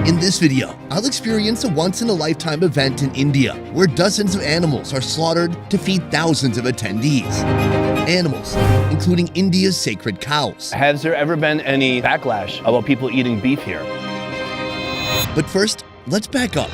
In this video, I'll experience a once-in-a-lifetime event in India where dozens of animals are slaughtered to feed thousands of attendees. Animals, including India's sacred cows. Has there ever been any backlash about people eating beef here? But first, let's back up.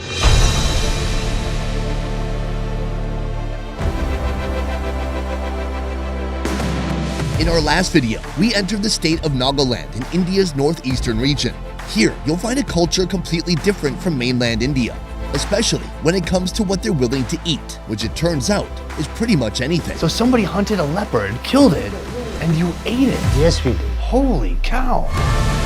In our last video, we entered the state of Nagaland in India's northeastern region. Here, you'll find a culture completely different from mainland India, especially when it comes to what they're willing to eat, which it turns out is pretty much anything. So somebody hunted a leopard, killed it, and you ate it? Yes, we do. Holy cow.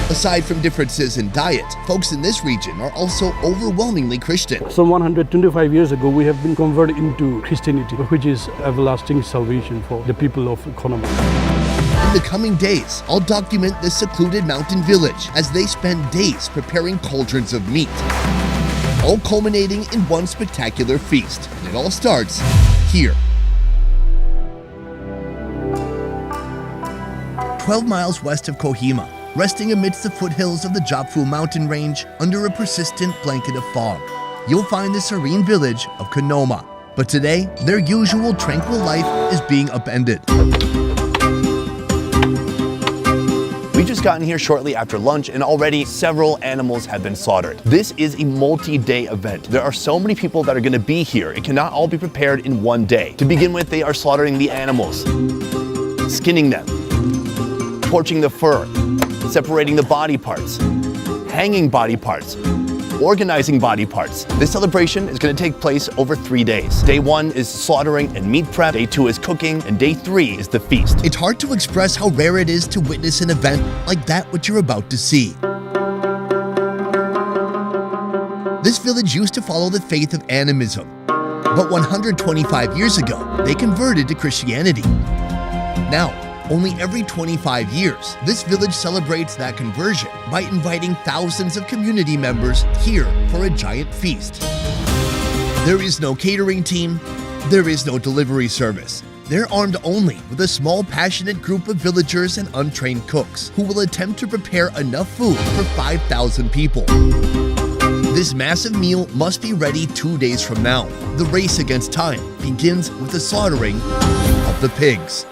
Aside from differences in diet, folks in this region are also overwhelmingly Christian. Some 125 years ago, we have been converted into Christianity, which is everlasting salvation for the people of Konoma. In the coming days, I'll document this secluded mountain village as they spend days preparing cauldrons of meat, all culminating in one spectacular feast. And it all starts here. 12 miles west of Kohima, resting amidst the foothills of the Japfu mountain range under a persistent blanket of fog, you'll find the serene village of Konoma. But today, their usual tranquil life is being upended. We just gotten here shortly after lunch and already several animals have been slaughtered. This is a multi-day event. There are so many people that are gonna be here. It cannot all be prepared in one day. To begin with, they are slaughtering the animals, skinning them, torching the fur, separating the body parts, hanging body parts, organizing body parts. This celebration is going to take place over 3 days. Day 1 is slaughtering and meat prep, day 2 is cooking, and day 3 is the feast. It's hard to express how rare it is to witness an event like that which you're about to see. This village used to follow the faith of animism, but 125 years ago, they converted to Christianity. Now, only every 25 years, this village celebrates that conversion by inviting thousands of community members here for a giant feast. There is no catering team, there is no delivery service. They're armed only with a small, passionate group of villagers and untrained cooks who will attempt to prepare enough food for 5,000 people. This massive meal must be ready 2 days from now. The race against time begins with the slaughtering of the pigs.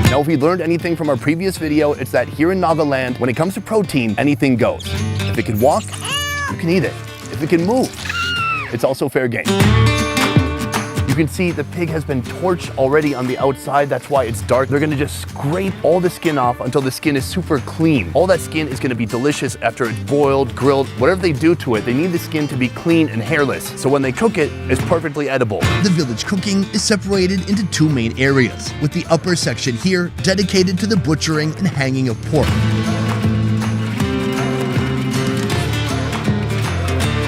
Now, if we learned anything from our previous video, it's that here in Nagaland, when it comes to protein, anything goes. If it can walk, you can eat it. If it can move, it's also fair game. You can see the pig has been torched already on the outside. That's why it's dark. They're gonna just scrape all the skin off until the skin is super clean. All that skin is gonna be delicious after it's boiled, grilled, whatever they do to it. They need the skin to be clean and hairless. So when they cook it, it's perfectly edible. The village cooking is separated into 2 main areas, with the upper section here dedicated to the butchering and hanging of pork.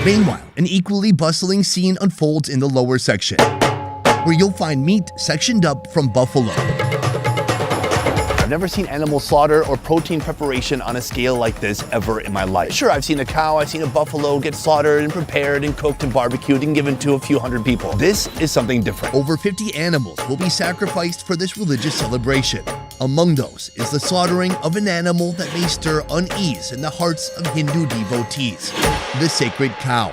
Meanwhile, an equally bustling scene unfolds in the lower section, where you'll find meat sectioned up from buffalo. I've never seen animal slaughter or protein preparation on a scale like this ever in my life. Sure, I've seen a cow, I've seen a buffalo get slaughtered and prepared and cooked and barbecued and given to a few hundred people. This is something different. Over 50 animals will be sacrificed for this religious celebration. Among those is the slaughtering of an animal that may stir unease in the hearts of Hindu devotees, the sacred cow.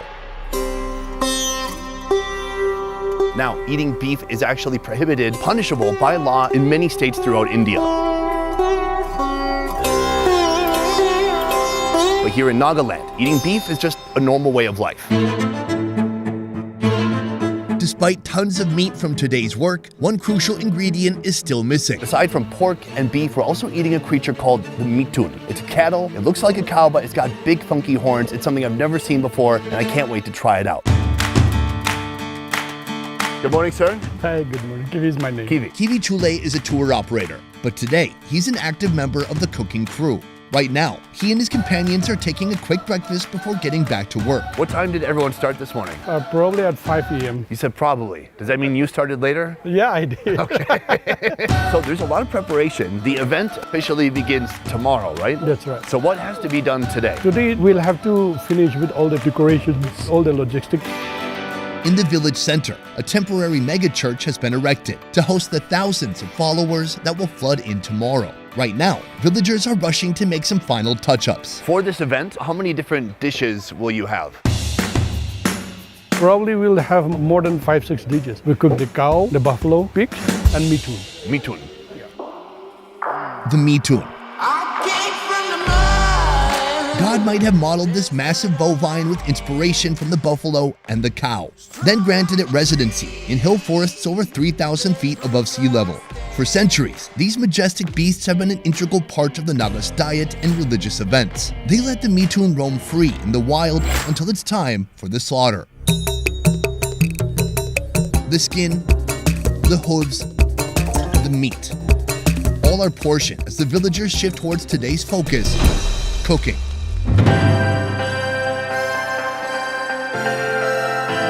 Now, eating beef is actually prohibited, punishable by law in many states throughout India. But here in Nagaland, eating beef is just a normal way of life. Despite tons of meat from today's work, one crucial ingredient is still missing. Aside from pork and beef, we're also eating a creature called the mitun. It's a cattle, it looks like a cow, but it's got big funky horns. It's something I've never seen before, and I can't wait to try it out. Good morning, sir. Hi, good morning. Kiwi is my name. Kiwi. Kiwi Chule is a tour operator, but today he's an active member of the cooking crew. Right now, he and his companions are taking a quick breakfast before getting back to work. What time did everyone start this morning? Probably at 5 p.m. You said probably. Does that mean you started later? Yeah, I did. Okay. So there's a lot of preparation. The event officially begins tomorrow, right? That's right. So what has to be done today? Today, we'll have to finish with all the decorations, all the logistics. In the village center, a temporary megachurch has been erected to host the thousands of followers that will flood in tomorrow. Right now, villagers are rushing to make some final touch-ups. For this event, how many different dishes will you have? Probably we'll have more than 5-6 dishes. We cook the cow, the buffalo, pig, and mitun. Mitun. The mitun. God might have modeled this massive bovine with inspiration from the buffalo and the cow, then granted it residency in hill forests over 3,000 feet above sea level. For centuries, these majestic beasts have been an integral part of the Nagas' diet and religious events. They let the mitun roam free in the wild until it's time for the slaughter. The skin, the hooves, the meat, all are portioned as the villagers shift towards today's focus, cooking.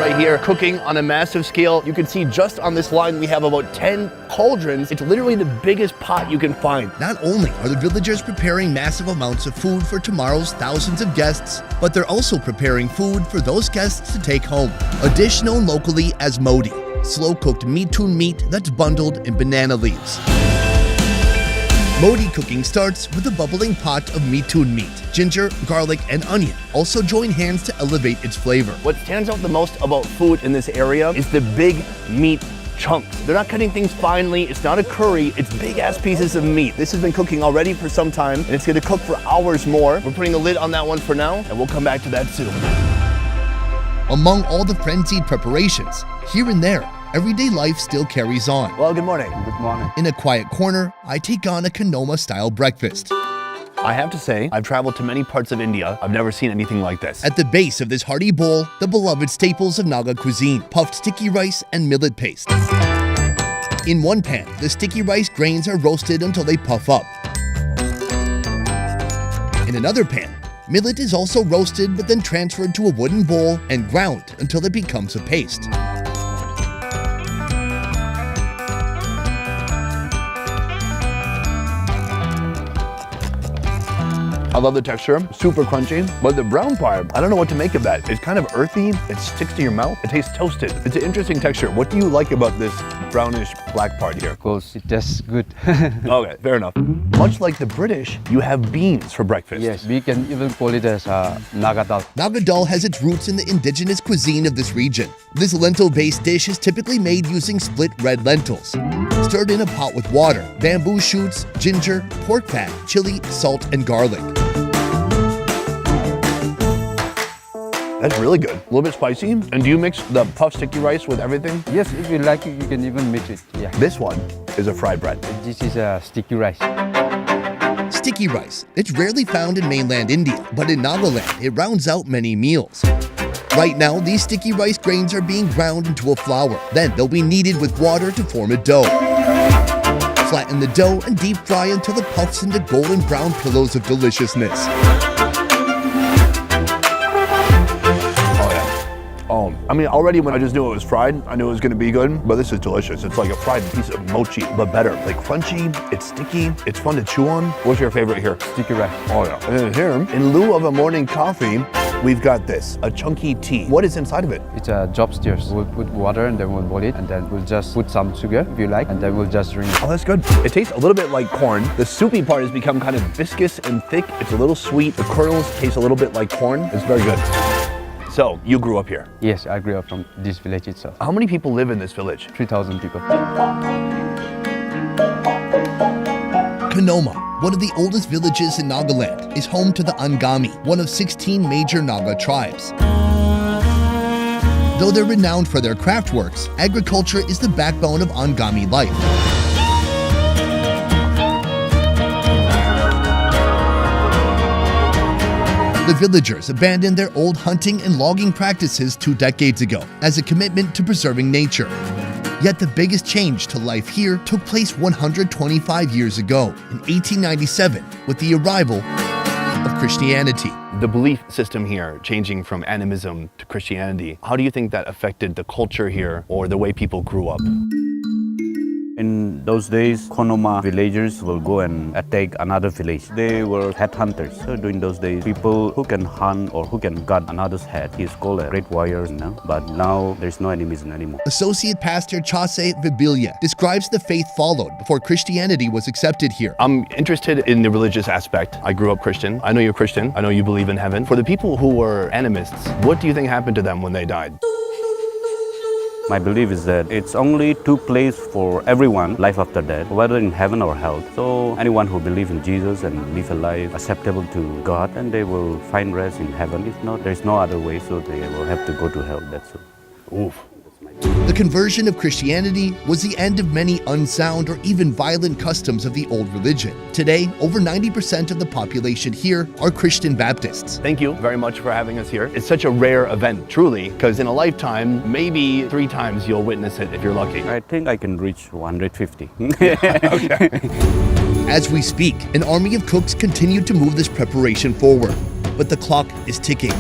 Right here, cooking on a massive scale. You can see just on this line we have about 10 cauldrons. It's literally the biggest pot you can find. Not only are the villagers preparing massive amounts of food for tomorrow's thousands of guests, but they're also preparing food for those guests to take home. A dish known locally as modi, slow-cooked mitun meat that's bundled in banana leaves. Modi cooking starts with a bubbling pot of mitun meat. Ginger, garlic, and onion also join hands to elevate its flavor. What stands out the most about food in this area is the big meat chunks. They're not cutting things finely, it's not a curry, it's big ass pieces of meat. This has been cooking already for some time, and it's gonna cook for hours more. We're putting a lid on that one for now, and we'll come back to that soon. Among all the frenzied preparations, here and there, everyday life still carries on. Well, good morning. Good morning. In a quiet corner, I take on a Kanoma-style breakfast. I have to say, I've traveled to many parts of India. I've never seen anything like this. At the base of this hearty bowl, the beloved staples of Naga cuisine, puffed sticky rice and millet paste. In one pan, the sticky rice grains are roasted until they puff up. In another pan, millet is also roasted but then transferred to a wooden bowl and ground until it becomes a paste. I love the texture, super crunchy, but the brown part, I don't know what to make of that. It's kind of earthy, it sticks to your mouth, it tastes toasted. It's an interesting texture. What do you like about this brownish black part here? Of course, it tastes good. Okay, fair enough. Much like the British, you have beans for breakfast. Yes, we can even call it as Nagadal. Nagadal has its roots in the indigenous cuisine of this region. This lentil-based dish is typically made using split red lentils, stirred in a pot with water, bamboo shoots, ginger, pork fat, chili, salt, and garlic. That's really good. A little bit spicy. And do you mix the puffed sticky rice with everything? Yes, if you like it, you can even mix it. Yeah. This one is a fried bread. This is a sticky rice. Sticky rice. It's rarely found in mainland India, but in Nagaland, it rounds out many meals. Right now, these sticky rice grains are being ground into a flour. Then they'll be kneaded with water to form a dough. Flatten the dough and deep fry until it puffs into golden brown pillows of deliciousness. I mean, already when I just knew it was fried, I knew it was gonna be good, but this is delicious. It's like a fried piece of mochi, but better. Like crunchy, it's sticky, it's fun to chew on. What's your favorite here? Sticky rice. Oh yeah. And then here, in lieu of a morning coffee, we've got this, a chunky tea. What is inside of it? It's a job steers. We'll put water and then we'll boil it, and then we'll just put some sugar if you like, and then we'll just drink it. Oh, that's good. It tastes a little bit like corn. The soupy part has become kind of viscous and thick. It's a little sweet. The kernels taste a little bit like corn. It's very good. So, you grew up here. Yes, I grew up from this village itself. How many people live in this village? 3,000 people. Kanoma, one of the oldest villages in Nagaland, is home to the Angami, one of 16 major Naga tribes. Though they're renowned for their craft works, agriculture is the backbone of Angami life. The villagers abandoned their old hunting and logging practices 2 decades ago as a commitment to preserving nature. Yet the biggest change to life here took place 125 years ago, in 1897, with the arrival of Christianity. The belief system here changing from animism to Christianity, how do you think that affected the culture here or the way people grew up? In those days, Konoma villagers will go and attack another village. They were headhunters. So during those days, people who can hunt or who can gut another's head is called a great warrior. But now there's no enemies anymore. Associate Pastor Chase Vibilia describes the faith followed before Christianity was accepted here. I'm interested in the religious aspect. I grew up Christian. I know you're Christian. I know you believe in heaven. For the people who were animists, what do you think happened to them when they died? My belief is that it's only two places for everyone, life after death, whether in heaven or hell. So anyone who believes in Jesus and live a life acceptable to God, then they will find rest in heaven. If not, there's no other way, so they will have to go to hell. That's it. Oof. The conversion of Christianity was the end of many unsound or even violent customs of the old religion. Today, over 90% of the population here are Christian Baptists. Thank you very much for having us here. It's such a rare event, truly, because in a lifetime, maybe 3 times you'll witness it if you're lucky. I think I can reach 150. As we speak, an army of cooks continue to move this preparation forward, but the clock is ticking.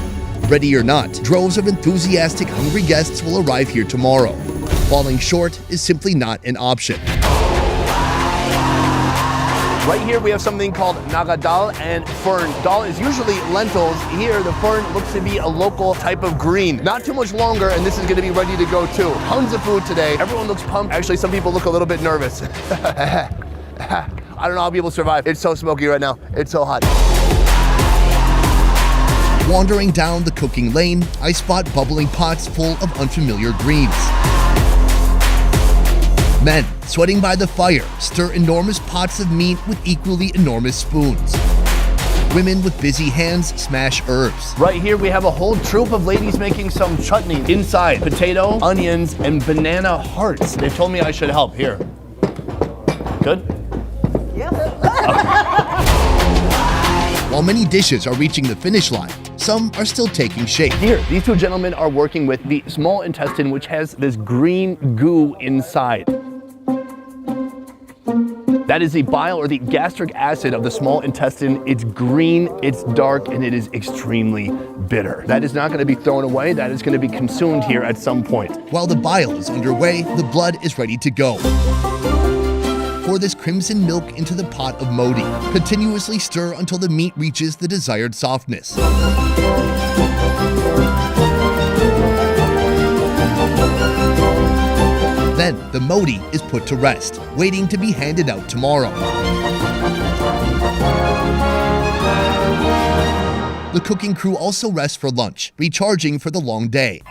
Ready or not, droves of enthusiastic, hungry guests will arrive here tomorrow. Falling short is simply not an option. Right here we have something called Nagadal and fern. Dal is usually lentils. Here the fern looks to be a local type of green. Not too much longer and this is going to be ready to go too. Tons of food today. Everyone looks pumped. Actually, some people look a little bit nervous. I don't know how people survive. It's so smoky right now. It's so hot. Wandering down the cooking lane, I spot bubbling pots full of unfamiliar greens. Men, sweating by the fire, stir enormous pots of meat with equally enormous spoons. Women with busy hands smash herbs. Right here we have a whole troop of ladies making some chutney. Inside, potato, onions, and banana hearts. They told me I should help. Here. Good? Yeah. While many dishes are reaching the finish line, some are still taking shape. Here, these two gentlemen are working with the small intestine, which has this green goo inside. That is the bile or the gastric acid of the small intestine. It's green, it's dark, and it is extremely bitter. That is not going to be thrown away. That is going to be consumed here at some point. While the bile is underway, the blood is ready to go. Pour this crimson milk into the pot of modi. Continuously stir until the meat reaches the desired softness. Then the modi is put to rest, waiting to be handed out tomorrow. The cooking crew also rests for lunch, recharging for the long day.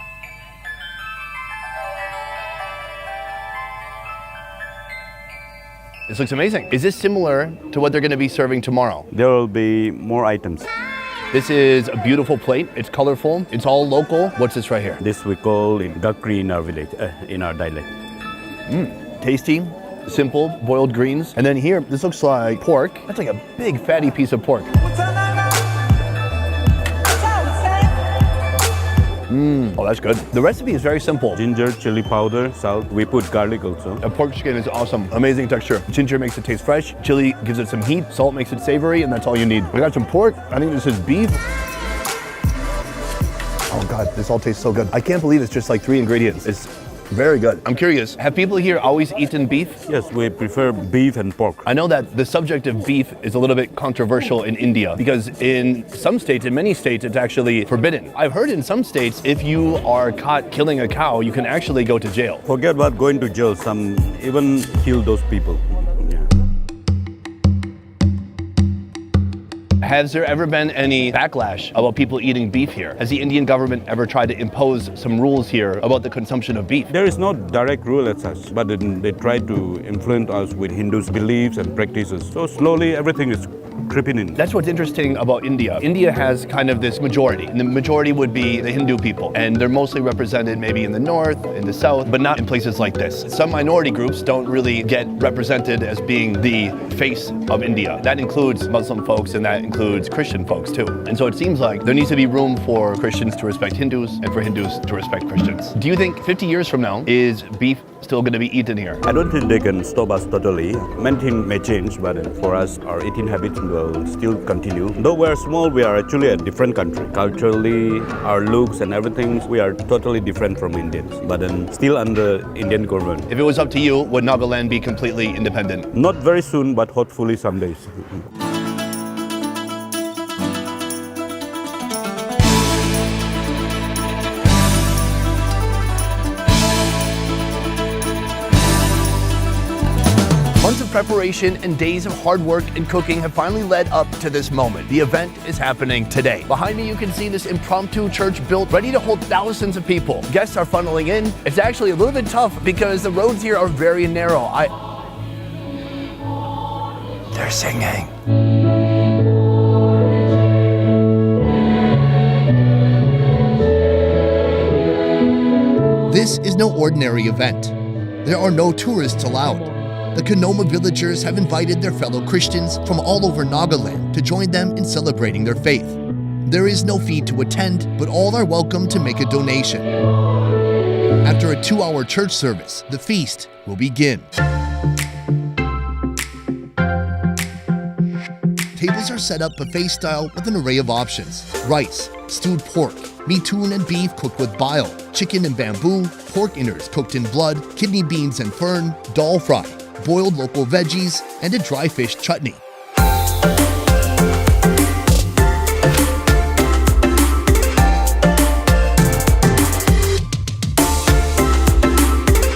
This looks amazing. Is this similar to what they're going to be serving tomorrow? There will be more items. This is a beautiful plate. It's colorful. It's all local. What's this right here? This we call in Gakri in our village, in our dialect. Tasty, simple, boiled greens. And then here, this looks like pork. That's like a big fatty piece of pork. Oh, that's good. The recipe is very simple. Ginger, chili powder, salt. We put garlic also. A pork skin is awesome. Amazing texture. Ginger makes it taste fresh. Chili gives it some heat. Salt makes it savory, and that's all you need. We got some pork. I think this is beef. Oh God, this all tastes so good. I can't believe it's just like 3 ingredients. It's very good. I'm curious, have people here always eaten beef? Yes, we prefer beef and pork. I know that the subject of beef is a little bit controversial in India because in some states, in many states, it's actually forbidden. I've heard in some states, if you are caught killing a cow, you can actually go to jail. Forget about going to jail. Some even kill those people. Has there ever been any backlash about people eating beef here? Has the Indian government ever tried to impose some rules here about the consumption of beef? There is no direct rule as such, but they try to influence us with Hindus' beliefs and practices. So slowly everything is creeping in. That's what's interesting about India. India has kind of this majority, and the majority would be the Hindu people, and they're mostly represented maybe in the north, in the south, but not in places like this. Some minority groups don't really get represented as being the face of India. That includes Muslim folks, and that includes Christian folks too. And so it seems like there needs to be room for Christians to respect Hindus and for Hindus to respect Christians. Do you think 50 years from now, is beef still going to be eaten here? I don't think they can stop us totally. Many things may change, but for us, our eating habits will still continue. Though we're small, we are actually a different country. Culturally, our looks and everything, we are totally different from Indians, but then still under Indian government. If it was up to you, would Nagaland be completely independent? Not very soon, but hopefully some days. Months of preparation and days of hard work and cooking have finally led up to this moment. The event is happening today. Behind me, you can see this impromptu church built ready to hold thousands of people. Guests are funneling in. It's actually a little bit tough because the roads here are very narrow. They're singing. This is no ordinary event. There are no tourists allowed. The Kanoma villagers have invited their fellow Christians from all over Nagaland to join them in celebrating their faith. There is no fee to attend, but all are welcome to make a donation. After a 2-hour church service, the feast will begin. Tables are set up buffet style with an array of options: rice, stewed pork, mitoon and beef cooked with bile, chicken and bamboo, pork innards cooked in blood, kidney beans and fern, dal fry, boiled local veggies, and a dry fish chutney.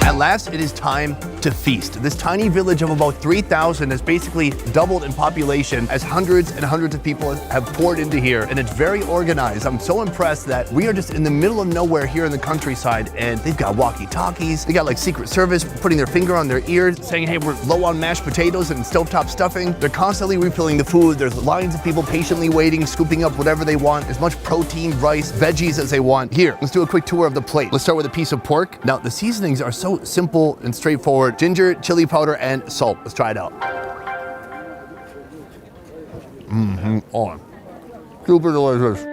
At last, it is time to feast. This tiny village of about 3,000 has basically doubled in population as hundreds and hundreds of people have poured into here, and it's very organized. I'm so impressed that we are just in the middle of nowhere here in the countryside, and they've got walkie-talkies. They got like Secret Service putting their finger on their ear saying, hey, we're low on mashed potatoes and stovetop stuffing. They're constantly refilling the food. There's lines of people patiently waiting, scooping up whatever they want, as much protein, rice, veggies as they want. Here, let's do a quick tour of the plate. Let's start with a piece of pork. Now, the seasonings are so simple and straightforward. Ginger, chili powder, and salt. Let's try it out. Oh, super delicious.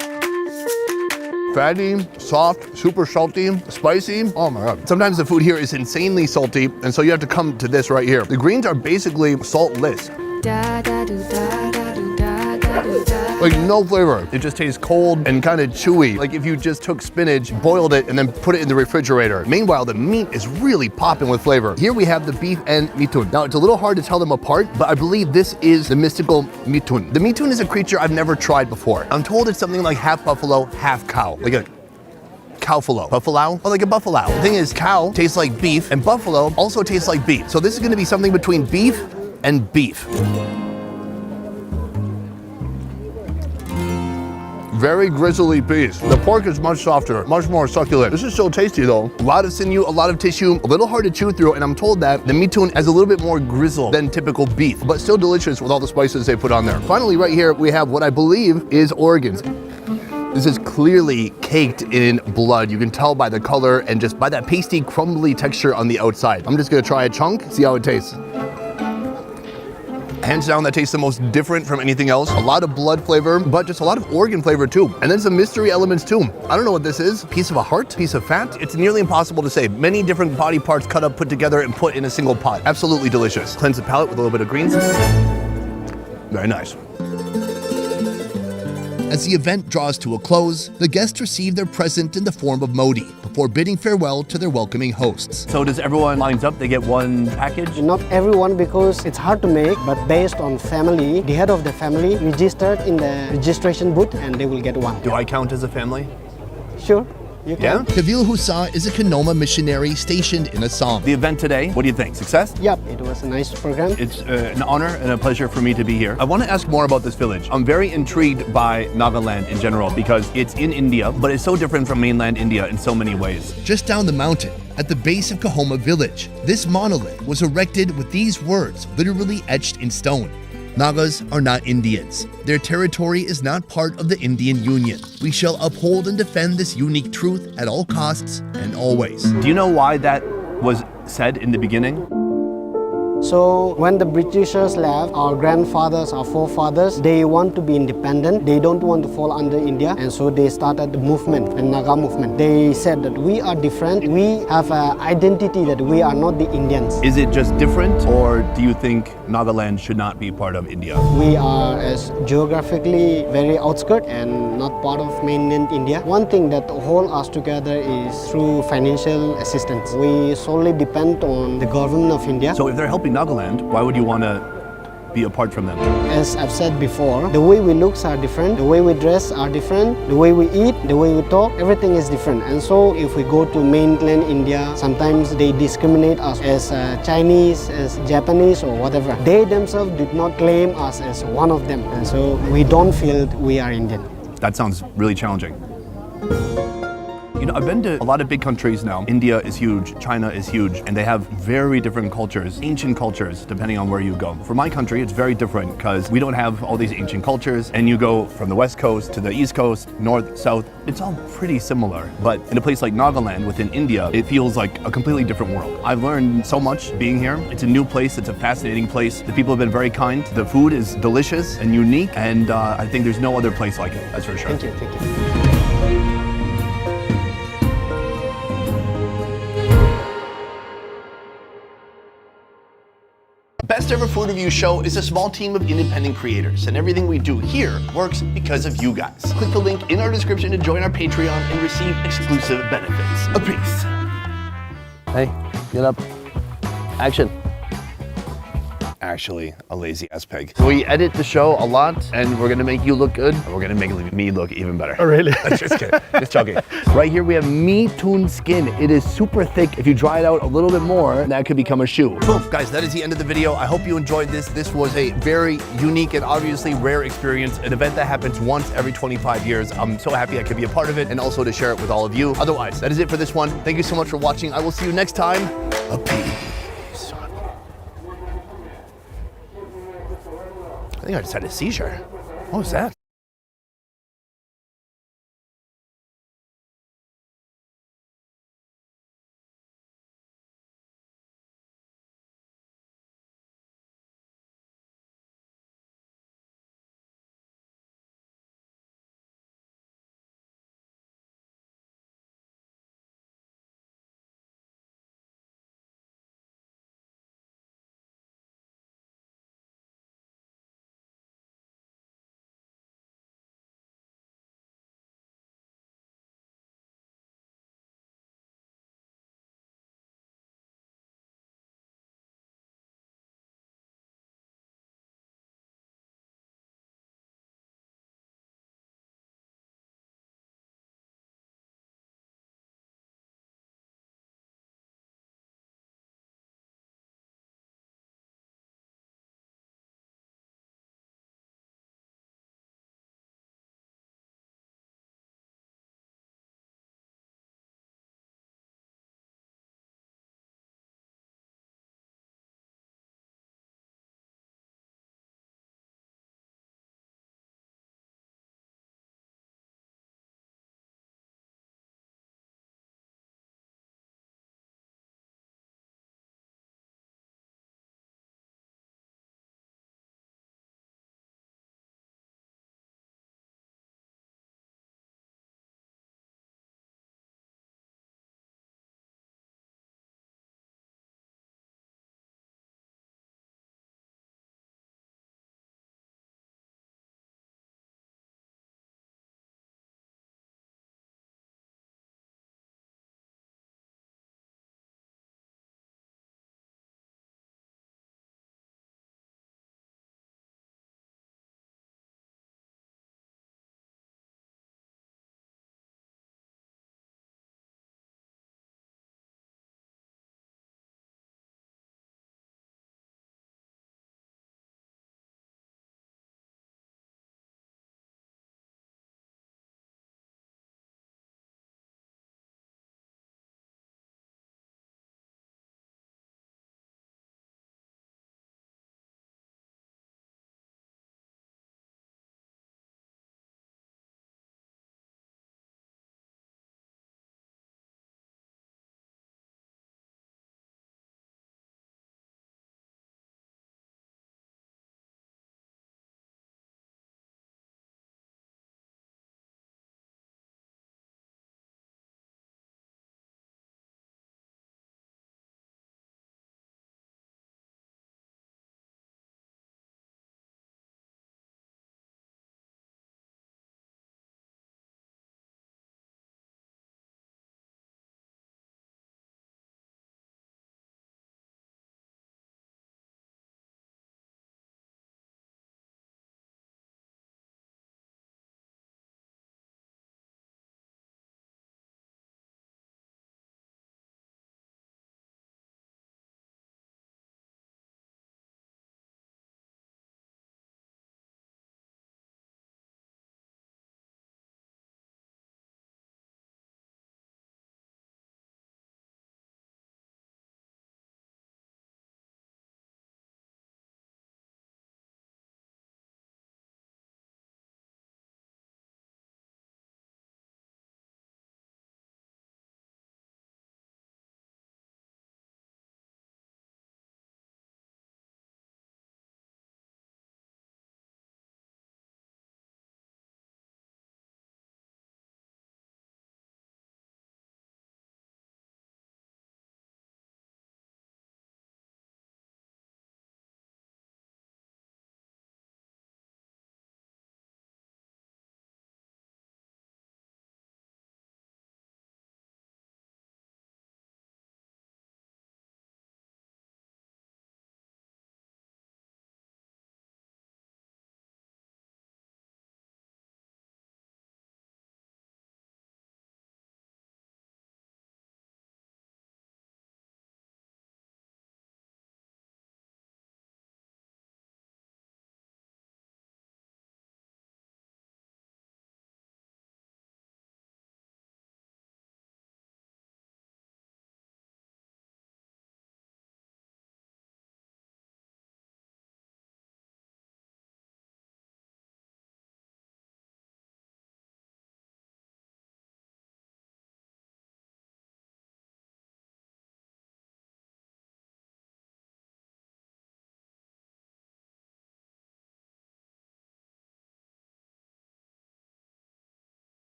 Fatty, soft, super salty, spicy. Oh my God. Sometimes the food here is insanely salty, and so you have to come to this right here. The greens are basically saltless. Like no flavor. It just tastes cold and kind of chewy. Like if you just took spinach, boiled it, and then put it in the refrigerator. Meanwhile, the meat is really popping with flavor. Here we have the beef and mitoon. Now, it's a little hard to tell them apart, but I believe this is the mystical mitoon. The mitoon is a creature I've never tried before. I'm told it's something like half buffalo, half cow. Like a cowfalo. Buffalo? Oh, like a buffalo. The thing is, cow tastes like beef, and buffalo also tastes like beef. So this is gonna be something between beef and beef. Very grizzly piece. The pork is much softer, much more succulent. This is so tasty though. A lot of sinew, a lot of tissue, a little hard to chew through, and I'm told that the mitoon has a little bit more grizzle than typical beef, but still delicious with all the spices they put on there. Finally, right here, we have what I believe is organs. This is clearly caked in blood. You can tell by the color and just by that pasty, crumbly texture on the outside. I'm just gonna try a chunk, see how it tastes. Hands down, that tastes the most different from anything else. A lot of blood flavor, but just a lot of organ flavor too. And then some mystery elements too. I don't know what this is. Piece of a heart? Piece of fat? It's nearly impossible to say. Many different body parts cut up, put together, and put in a single pot. Absolutely delicious. Cleanse the palate with a little bit of greens. Very nice. As the event draws to a close, the guests receive their present in the form of modi before bidding farewell to their welcoming hosts. So does everyone lines up? They get one package? Not everyone, because it's hard to make, but based on family, the head of the family registered in the registration booth and they will get one. Do I count as a family? Sure, you can. Yeah? Kavil Husa is a Kanoma missionary stationed in Assam. The event today, what do you think? Success? Yep, it was a nice program. It's an honor and a pleasure for me to be here. I want to ask more about this village. I'm very intrigued by Nagaland in general because it's in India, but it's so different from mainland India in so many ways. Just down the mountain, at the base of Kahoma village, this monolith was erected with these words literally etched in stone. Nagas are not Indians. Their territory is not part of the Indian Union. We shall uphold and defend this unique truth at all costs and always. Do you know why that was said in the beginning? So when the Britishers left, our grandfathers, our forefathers, they want to be independent. They don't want to fall under India, and so they started the movement, the Naga movement. They said that we are different. We have an identity that we are not the Indians. Is it just different, or do you think Nagaland should not be part of India? We are as geographically very outskirts and not part of mainland India. One thing that holds us together is through financial assistance. We solely depend on the government of India. So if they're helping Nagaland, why would you want to be apart from them? As I've said before, the way we look are different, the way we dress are different, the way we eat, the way we talk, everything is different. And so if we go to mainland India, sometimes they discriminate us as Chinese, as Japanese or whatever. They themselves did not claim us as one of them. And so we don't feel we are Indian. That sounds really challenging. You know, I've been to a lot of big countries now. India is huge, China is huge, and they have very different cultures, ancient cultures, depending on where you go. For my country, it's very different because we don't have all these ancient cultures, and you go from the west coast to the east coast, north, south, it's all pretty similar. But in a place like Nagaland within India, it feels like a completely different world. I've learned so much being here. It's a new place, it's a fascinating place. The people have been very kind. The food is delicious and unique, and I think there's no other place like it, that's for sure. Thank you, thank you. Best Ever Food Review Show is a small team of independent creators, and everything we do here works because of you guys. Click the link in our description to join our Patreon and receive exclusive benefits. A peace. Hey, get up. Action. Actually, a lazy ass pig. We edit the show a lot, and we're gonna make you look good, and we're gonna make me look even better. Oh, really? Just kidding. Just joking. Right here we have me-tuned skin. It is super thick. If you dry it out a little bit more, that could become a shoe. Boom, guys, that is the end of the video. I hope you enjoyed this. This was a very unique and obviously rare experience, an event that happens once every 25 years. I'm so happy I could be a part of it and also to share it with all of you. Otherwise, that is it for this one. Thank you so much for watching. I will see you next time. A peace. I think I just had a seizure. What was that?